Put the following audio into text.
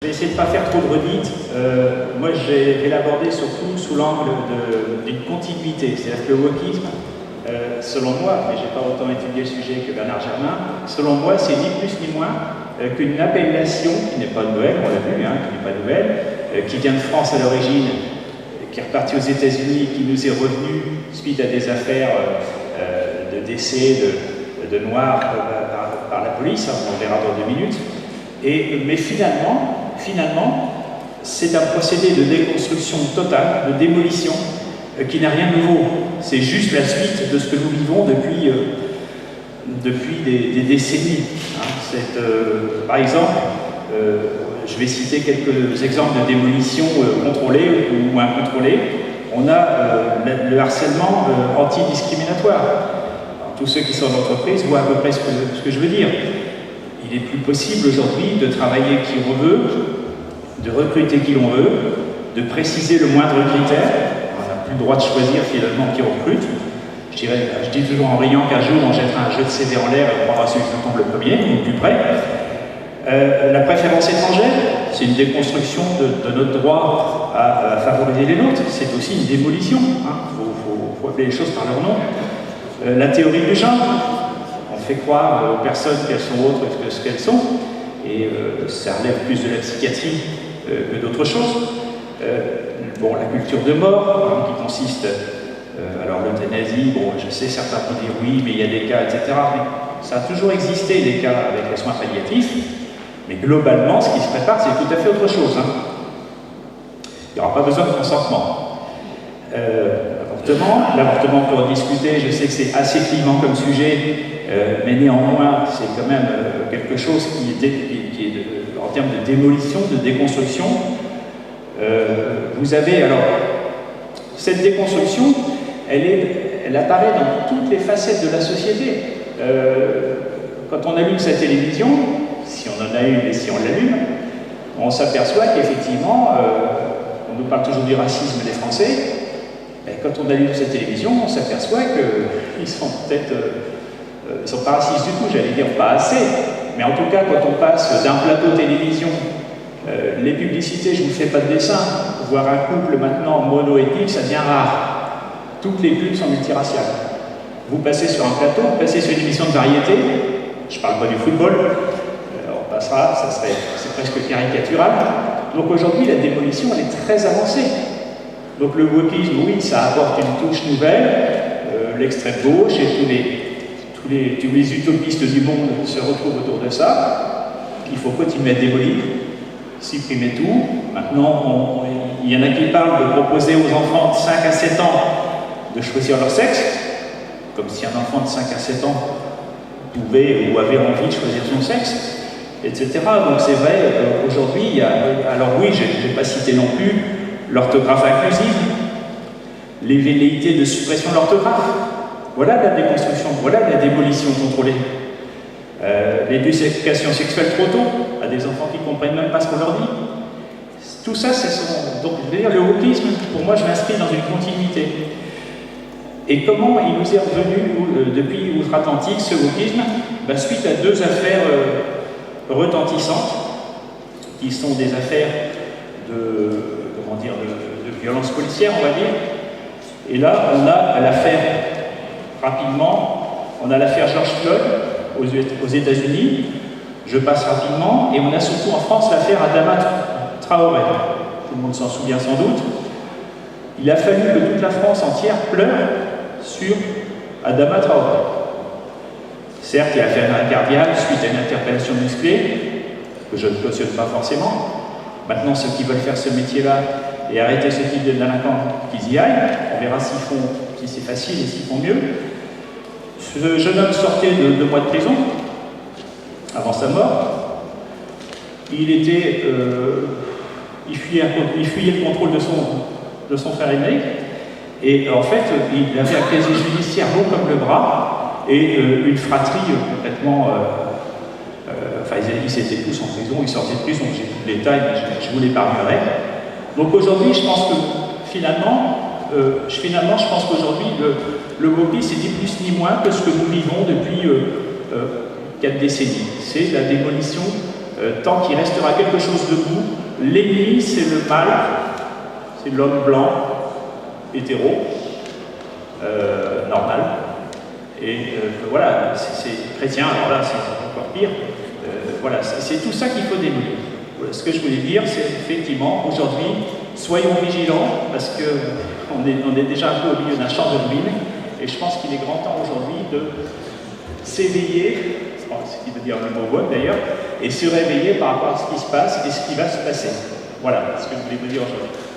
Je vais essayer de ne pas faire trop de redites. Moi, je vais l'aborder surtout sous l'angle d'une continuité. C'est-à-dire que le wokisme, selon moi, mais je n'ai pas autant étudié le sujet que Bernard Germain, selon moi, c'est ni plus ni moins qu'une appellation qui n'est pas nouvelle, on l'a vu, qui n'est pas nouvelle, qui vient de France à l'origine, qui est repartie aux États-Unis, qui nous est revenue suite à des affaires de décès de Noirs par la police, on verra dans 2 minutes. Mais finalement, c'est un procédé de déconstruction totale, de démolition, qui n'a rien de nouveau. C'est juste la suite de ce que nous vivons depuis des décennies. Par exemple, je vais citer quelques exemples de démolition contrôlée ou incontrôlée. On a le harcèlement antidiscriminatoire. Tous ceux qui sont en entreprise voient à peu près ce que je veux dire. Il n'est plus possible aujourd'hui de travailler qui on veut, de recruter qui l'on veut, de préciser le moindre critère. On n'a plus le droit de choisir finalement qui on recrute. Je dis toujours en riant qu'un jour on jettera un jeu de CV en l'air et on prendra celui qui tombe le premier, ou plus près. La préférence étrangère, c'est une déconstruction de notre droit à favoriser les nôtres. C'est aussi une démolition. Faut appeler les choses par leur nom. La théorie du genre. On fait croire aux personnes qu'elles sont autres que ce qu'elles sont, et ça relève plus de la psychiatrie que d'autres choses. La culture de mort, qui consiste, alors l'euthanasie, je sais, certains vont dire oui, mais il y a des cas, etc. Mais ça a toujours existé, des cas avec les soins palliatifs, mais globalement, ce qui se prépare, c'est tout à fait autre chose. Il n'y aura pas besoin de consentement. L'avortement, pour en discuter, je sais que c'est assez clivant comme sujet, mais néanmoins, c'est quand même quelque chose qui est en termes de démolition, de déconstruction. Vous avez alors, cette déconstruction, elle apparaît dans toutes les facettes de la société. Quand on allume sa télévision, si on en a une et si on l'allume, on s'aperçoit qu'effectivement, on nous parle toujours du racisme des Français. Quand on allume cette télévision, on s'aperçoit qu'ils sont peut-être, ils ne sont pas racistes du tout, j'allais dire pas assez, mais en tout cas, quand on passe d'un plateau télévision, les publicités, je ne vous fais pas de dessin, voir un couple maintenant mono-ethnique, ça devient rare. Toutes les pubs sont multiraciales. Vous passez sur un plateau, vous passez sur une émission de variété, je ne parle pas du football, on passera, c'est presque caricatural. Donc aujourd'hui, la démolition, elle est très avancée. Donc le wokisme, oui, ça apporte une touche nouvelle, l'extrême gauche et tous les utopistes du monde se retrouvent autour de ça. Il faut continuer à démolir, supprimer tout. Maintenant, il y en a qui parlent de proposer aux enfants de 5 à 7 ans de choisir leur sexe, comme si un enfant de 5 à 7 ans pouvait ou avait envie de choisir son sexe, etc. Donc c'est vrai, aujourd'hui, il y a... Alors oui, je ne vais pas citer non plus l'orthographe inclusive, les velléités de suppression de l'orthographe. Voilà la déconstruction, voilà la démolition contrôlée. L'éducation sexuelle trop tôt, à des enfants qui ne comprennent même pas ce qu'on leur dit. Tout ça, donc je veux dire, le wokisme, pour moi, je m'inscris dans une continuité. Et comment il nous est revenu, depuis outre-Atlantique, ce wokisme? Suite à 2 affaires retentissantes, qui sont des affaires de violence policière, on va dire. Et là, on a l'affaire, rapidement, on a l'affaire George Floyd aux États-Unis. Je passe rapidement. Et on a surtout en France l'affaire Adama Traoré. Tout le monde s'en souvient sans doute. Il a fallu que toute la France entière pleure sur Adama Traoré. Certes, il a fait un arrêt cardiaque suite à une interpellation musclée, que je ne cautionne pas forcément. Maintenant, ceux qui veulent faire ce métier-là et arrêter ce type de délinquants, qu'ils y aillent. On verra si c'est facile et s'ils font mieux. Ce jeune homme sortait de 2 mois de prison, avant sa mort. Il fuyait le contrôle de son frère aîné. Et en fait, il avait un casier judiciaire long comme le bras et une fratrie complètement... ils étaient tous en prison, ils sortaient de prison, j'ai tout le détail, mais je vous l'épargnerai. Donc aujourd'hui, je pense que finalement, je pense qu'aujourd'hui, le wokisme, c'est ni plus ni moins que ce que nous vivons depuis 4 décennies. C'est la démolition tant qu'il restera quelque chose debout, l'ennemi c'est le mal, c'est l'homme blanc, hétéro, normal. Et voilà, c'est chrétien, alors là c'est encore pire. Voilà, c'est tout ça qu'il faut dénouer. Voilà, ce que je voulais dire, c'est effectivement, aujourd'hui, soyons vigilants, parce qu'on est déjà un peu au milieu d'un champ de ruines, et je pense qu'il est grand temps aujourd'hui de s'éveiller, ce qui veut dire le mot vote d'ailleurs, et se réveiller par rapport à ce qui se passe et ce qui va se passer. Voilà ce que je voulais vous dire aujourd'hui.